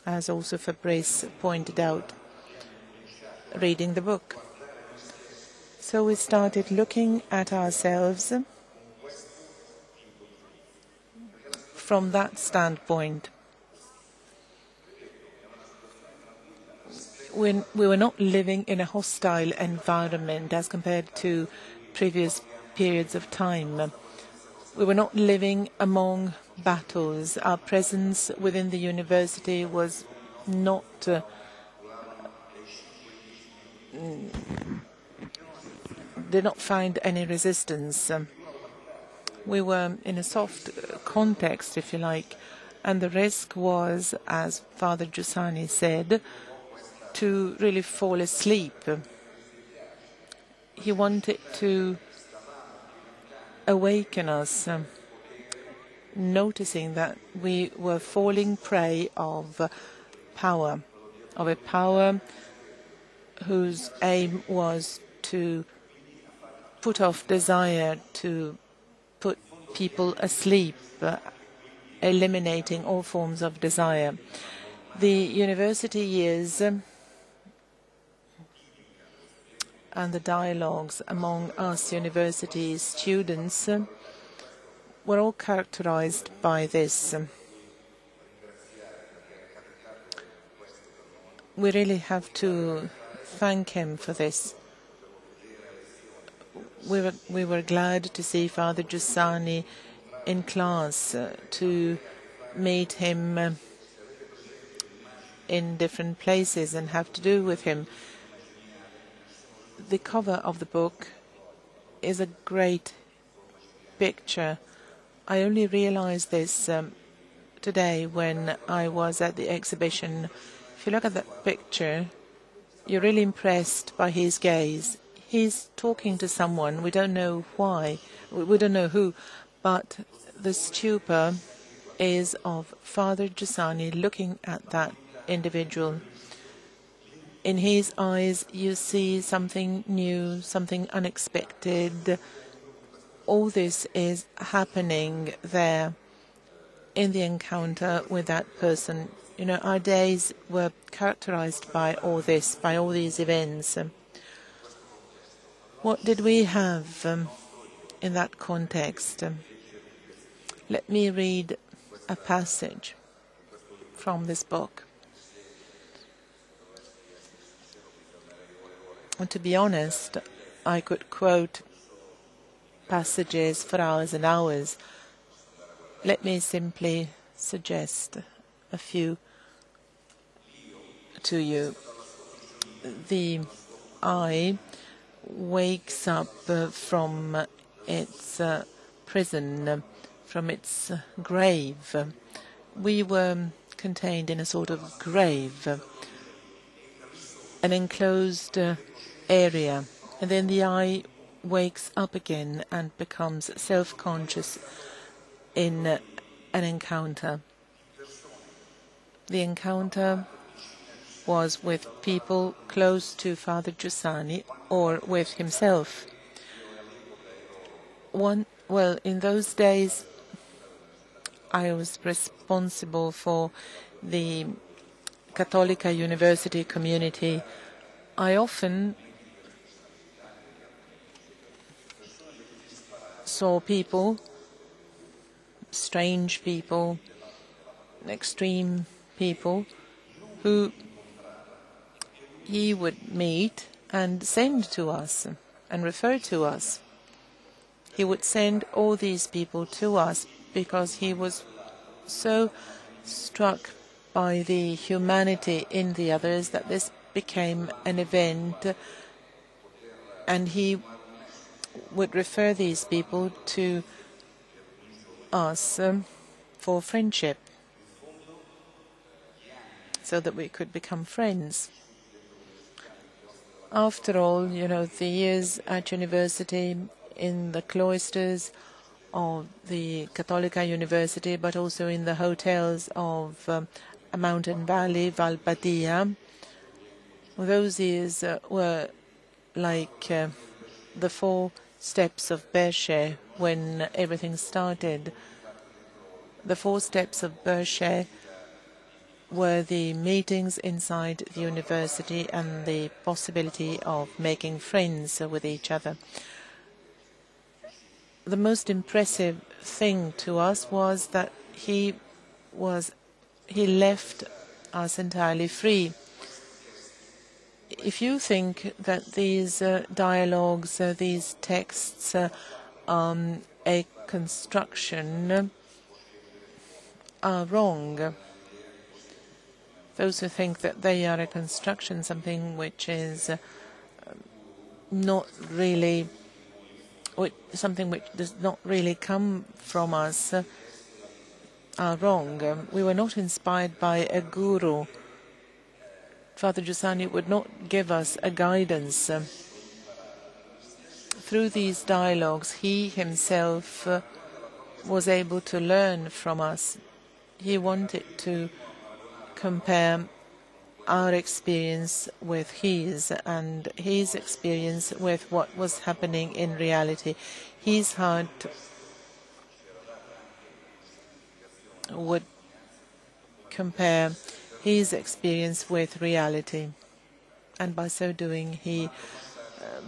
as also Fabrice pointed out, reading the book. So we started looking at ourselves from that standpoint. We were not living in a hostile environment as compared to previous periods of time. We were not living among battles. Our presence within the university was not did not find any resistance. We were in a soft context, if you like, and the risk was, as Father Giussani said, to really fall asleep. He wanted to awaken us, noticing that we were falling prey of power, of a power whose aim was to put off desire, to put people asleep, eliminating all forms of desire. The university years and the dialogues among us university students were all characterized by this. We really have to thank him for this. We were glad to see Father Giussani in class, to meet him in different places and have to do with him. The cover of the book is a great picture. I only realized this today when I was at the exhibition. If you look at that picture, you're really impressed by his gaze. He's talking to someone. We don't know why. We don't know who. But the stupor is of Father Giussani looking at that individual. In his eyes, you see something new, something unexpected. All this is happening there in the encounter with that person. You know, our days were characterized by all this, by all these events. What did we have in that context? Let me read a passage from this book. And to be honest, I could quote passages for hours and hours. Let me simply suggest a few to you. The I wakes up from its prison, from its grave. We were contained in a sort of grave, an enclosed area, and then the I wakes up again and becomes self-conscious in an encounter. The encounter was with people close to Father Giussani or with himself. Well, in those days, I was responsible for the Cattolica University community. I often saw people, strange people, extreme people, who he would meet and send to us and refer to us. He would send all these people to us because he was so struck by the humanity in the others that this became an event, and he would refer these people to us for friendship, so that we could become friends. After all, you know, the years at university, in the cloisters of the Cattolica University, but also in the hotels of a mountain valley, Valpatia, those years were like the 4 steps of Berche when everything started. The 4 steps of Berche were the meetings inside the university and the possibility of making friends with each other. The most impressive thing to us was that he left us entirely free. If you think that these dialogues, these texts a construction, are wrong. Those who think that they are a construction, something which is not really, something which does not really come from us, are wrong. We were not inspired by a guru. Father Giussani would not give us a guidance. Through these dialogues, he himself was able to learn from us. He wanted to compare our experience with his and his experience with what was happening in reality. His heart would compare his experience with reality, and by so doing he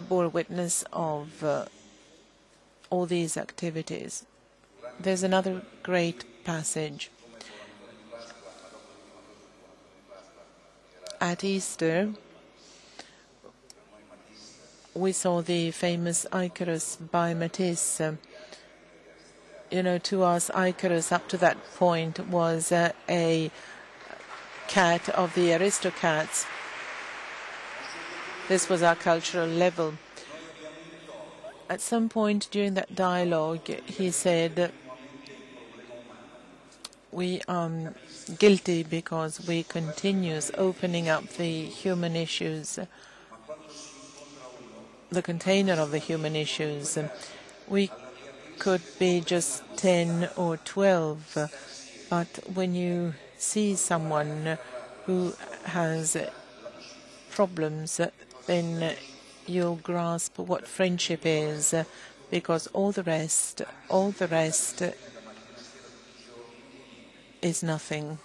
bore witness of all these activities. There's another great passage. At Easter, we saw the famous Icarus by Matisse. You know, to us, Icarus up to that point was a cat of the aristocrats. This was our cultural level. At some point during that dialogue, he said, we are guilty because we continue opening up the human issues, the container of the human issues. We could be just 10 or 12, but when you see someone who has problems, then you'll grasp what friendship is, because all the rest is nothing.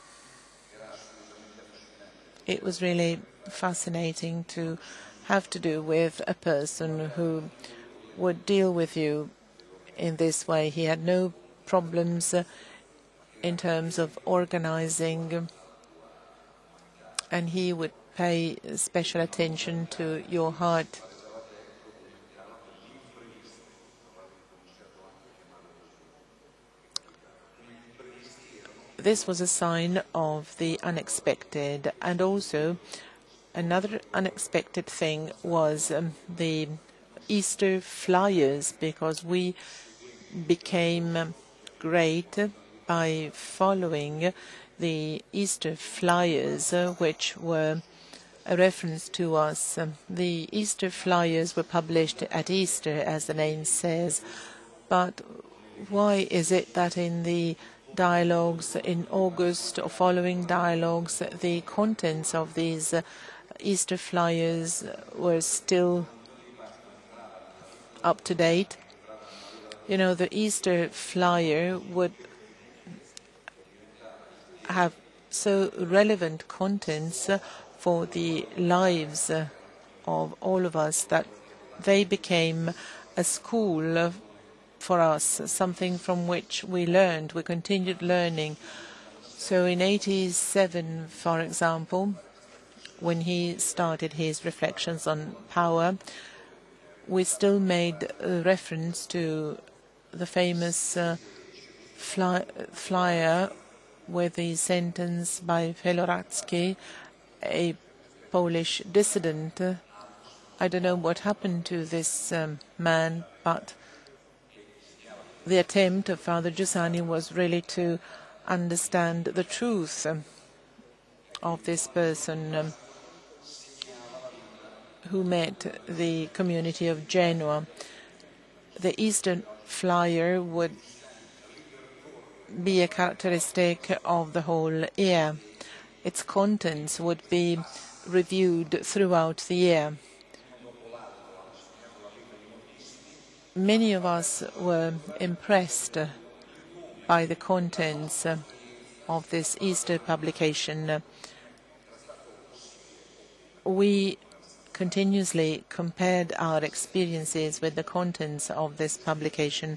It was really fascinating to have to do with a person who would deal with you in this way. He had no problems in terms of organizing, and he would pay special attention to your heart. This was a sign of the unexpected, and also another unexpected thing was the Easter flyers, because we became great by following the Easter flyers, which were a reference to us. The Easter flyers were published at Easter, as the name says, but why is it that in the dialogues in August or following dialogues, the contents of these Easter flyers were still up to date? You know, the Easter flyer would have so relevant contents for the lives of all of us that they became a school for us, something from which we learned, we continued learning. So in 87, for example, when he started his reflections on power, we still made a reference to the famous flyer with the sentence by Wielorecki, a Polish dissident. I don't know what happened to this man, but the attempt of Father Giussani was really to understand the truth of this person who met the community of Genoa. The Eastern flyer would be a characteristic of the whole year. Its contents would be reviewed throughout the year. Many of us were impressed by the contents of this Easter publication. We continuously compared our experiences with the contents of this publication.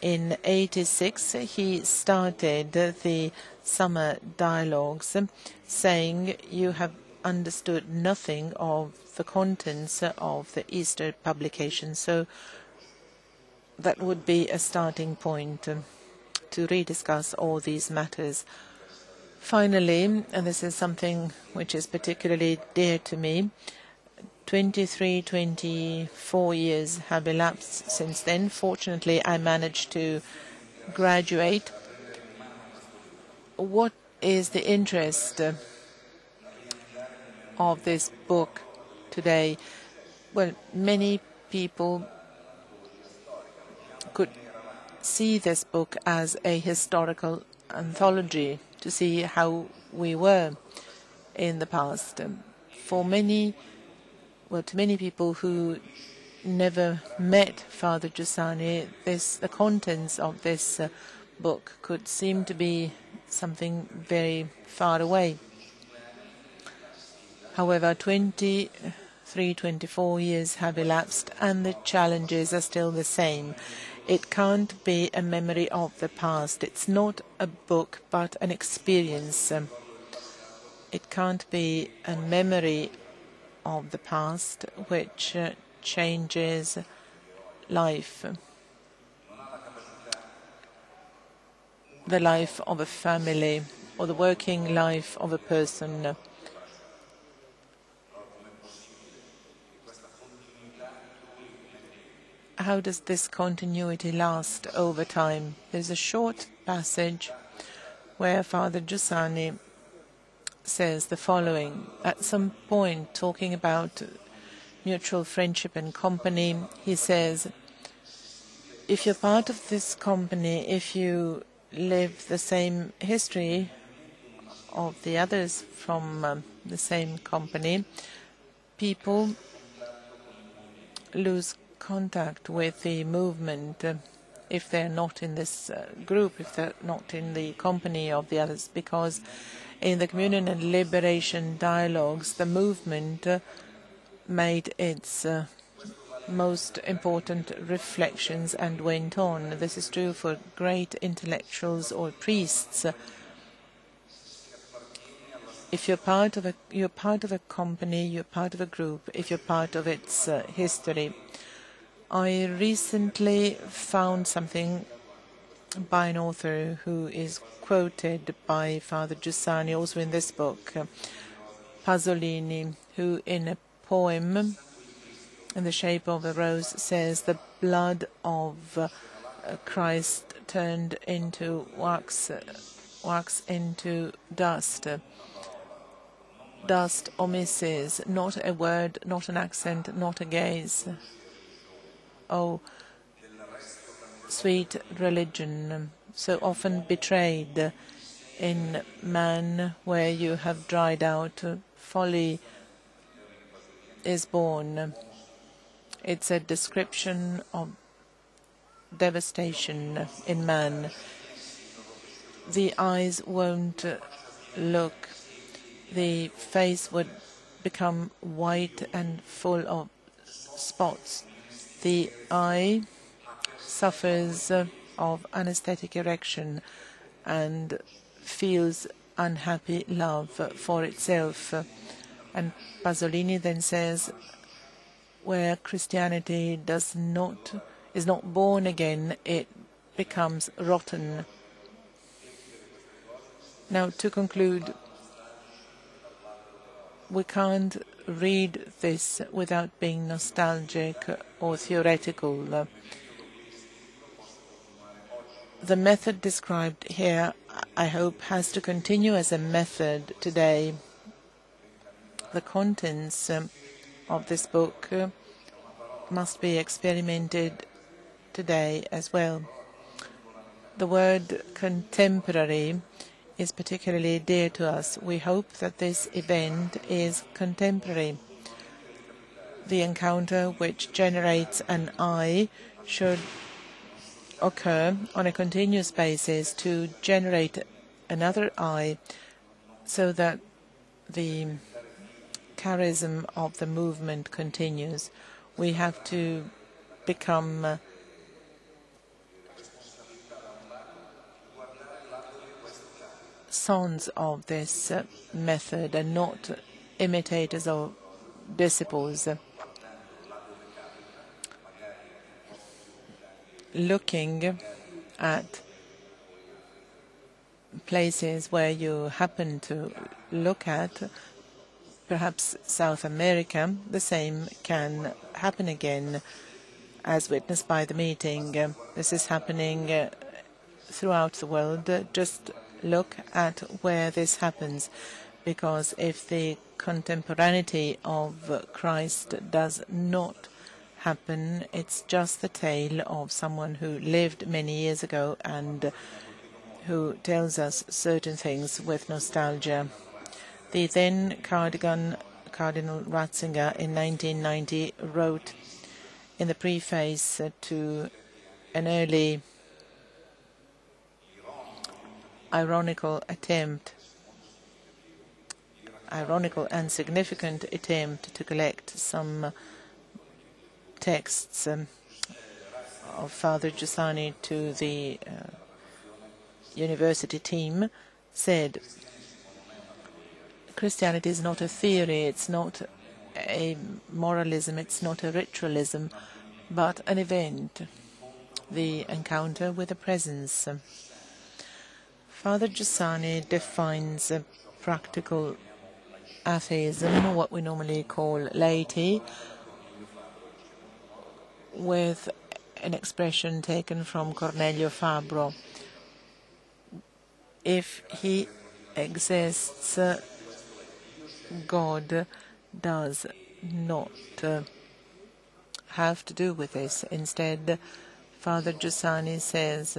In 86, he started the summer dialogues, saying, "You have understood nothing of the contents of the Easter publication." So that would be a starting point to rediscuss all these matters. Finally, and this is something which is particularly dear to me, 23, 24 years have elapsed since then. Fortunately, I managed to graduate. What is the interest of this book today? Well, many people could see this book as a historical anthology to see how we were in the past. For many, well, to many people who never met Father Giussani, the contents of this book could seem to be something very far away. However, 23, 24 years have elapsed and the challenges are still the same. It can't be a memory of the past. It's not a book, but an experience. It can't be a memory of the past which changes life, the life of a family or the working life of a person. How does this continuity last over time? There's a short passage where Father Giussani says the following. At some point, talking about mutual friendship and company, he says, if you're part of this company, if you live the same history of the others from the same company, people lose contact with the movement if they're not in this group, if they're not in the company of the others, because in the communion and liberation dialogues, the movement made its most important reflections and went on. This is true for great intellectuals or priests. If you're part of a company, you're part of a group, if you're part of its history. I recently found something by an author who is quoted by Father Giussani, also in this book, Pasolini, who in a poem, In the Shape of a Rose, says the blood of Christ turned into wax into dust. Dust omisses, not a word, not an accent, not a gaze. Oh, sweet religion, so often betrayed in man, where you have dried out, folly is born. It's a description of devastation in man. The eyes won't look. The face would become white and full of spots. The eye suffers of anesthetic erection and feels unhappy love for itself. And Pasolini then says, where Christianity is not born again, it becomes rotten. Now, to conclude, we can't read this without being nostalgic or theoretical. The method described here, I hope, has to continue as a method today. The contents of this book must be experimented today as well. The word contemporary is particularly dear to us. We hope that this event is contemporary. The encounter which generates an eye should occur on a continuous basis to generate another eye, so that the charism of the movement continues. We have to become sons of this method and not imitators or disciples. Looking at places where you happen to look at, perhaps South America, the same can happen again, as witnessed by the meeting. This is happening throughout the world. Just look at where this happens, because if the contemporaneity of Christ does not happen, it's just the tale of someone who lived many years ago and who tells us certain things with nostalgia. The then Cardinal Ratzinger in 1990 wrote in the preface to an early ironical and significant attempt to collect some texts of Father Giussani to the university team, said, Christianity is not a theory, it's not a moralism, it's not a ritualism, but an event, the encounter with the presence. Father Giussani defines practical atheism, what we normally call laity, with an expression taken from Cornelio Fabro. If he exists, God does not have to do with this. Instead, Father Giussani says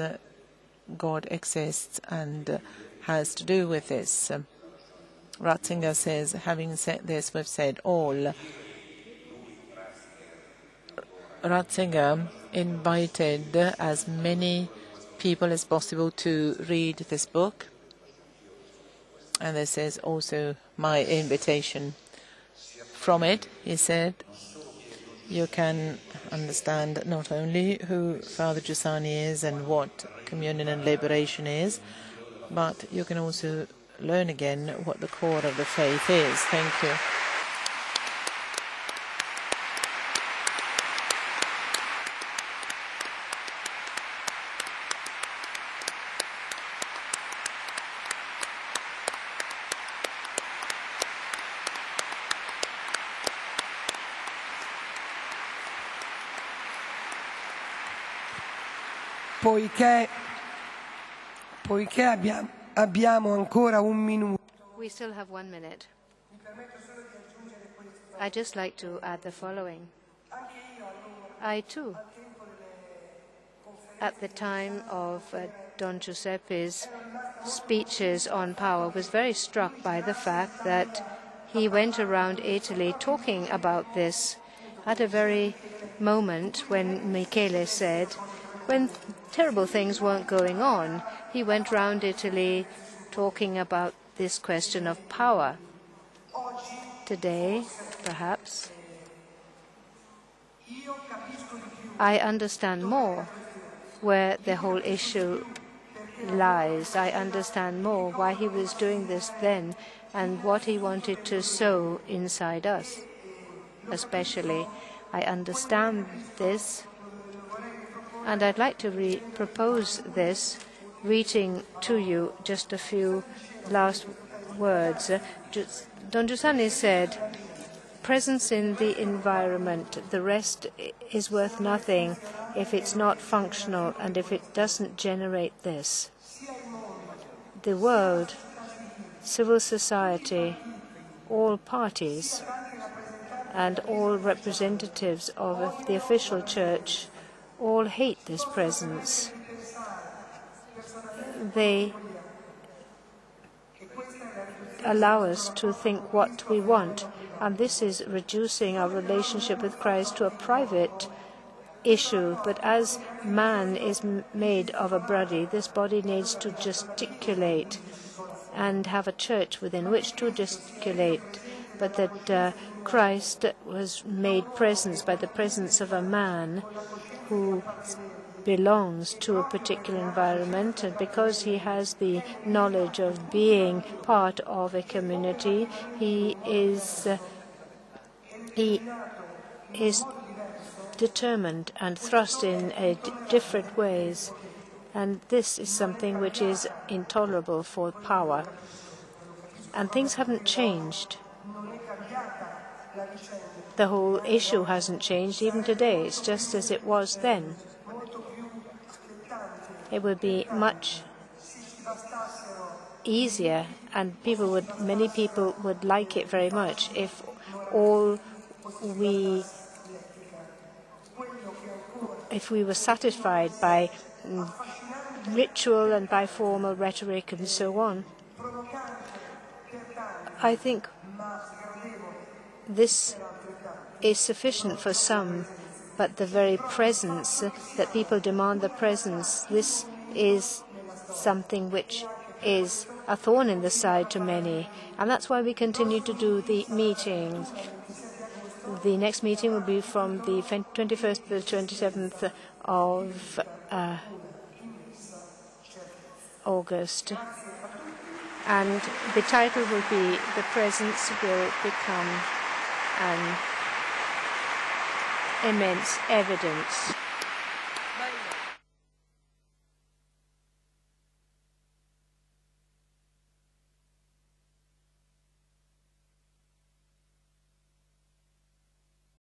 God exists and has to do with this. Ratzinger says, having said this, we've said all. Ratzinger invited as many people as possible to read this book, and this is also my invitation. From it, he said, you can understand not only who Father Giussani is and what communion and liberation is, but you can also learn again what the core of the faith is. Thank you. Poiché abbiamo ancora un minuto. We still have 1 minute. I'd just like to add the following. I too, at the time of Don Giuseppe's speeches on power, was very struck by the fact that he went around Italy talking about this at a very moment when Michele said, when terrible things weren't going on, he went round Italy talking about this question of power. Today, perhaps, I understand more where the whole issue lies. I understand more why he was doing this then and what he wanted to sow inside us. Especially, I understand this. And I'd like to propose this, reading to you just a few last words. Don Giussani said, presence in the environment, the rest is worth nothing if it's not functional and if it doesn't generate this. The world, civil society, all parties, and all representatives of the official church all hate this presence. They allow us to think what we want, and this is reducing our relationship with Christ to a private issue. But as man is made of a body, this body needs to gesticulate and have a church within which to gesticulate. But that Christ was made presence by the presence of a man who belongs to a particular environment, and because he has the knowledge of being part of a community, he is determined and thrust in different ways, and this is something which is intolerable for power. And things haven't changed. The whole issue hasn't changed even today. It's just as it was then. It would be much easier, and many people would like it very much if we were satisfied by ritual and by formal rhetoric and so on. I think this is sufficient for some, but the very presence that people demand, the presence, this is something which is a thorn in the side to many, and that's why we continue to do the meetings. The next meeting will be from the 21st to the 27th of August, and the title will be "The Presence Will Become an Immense Evidence."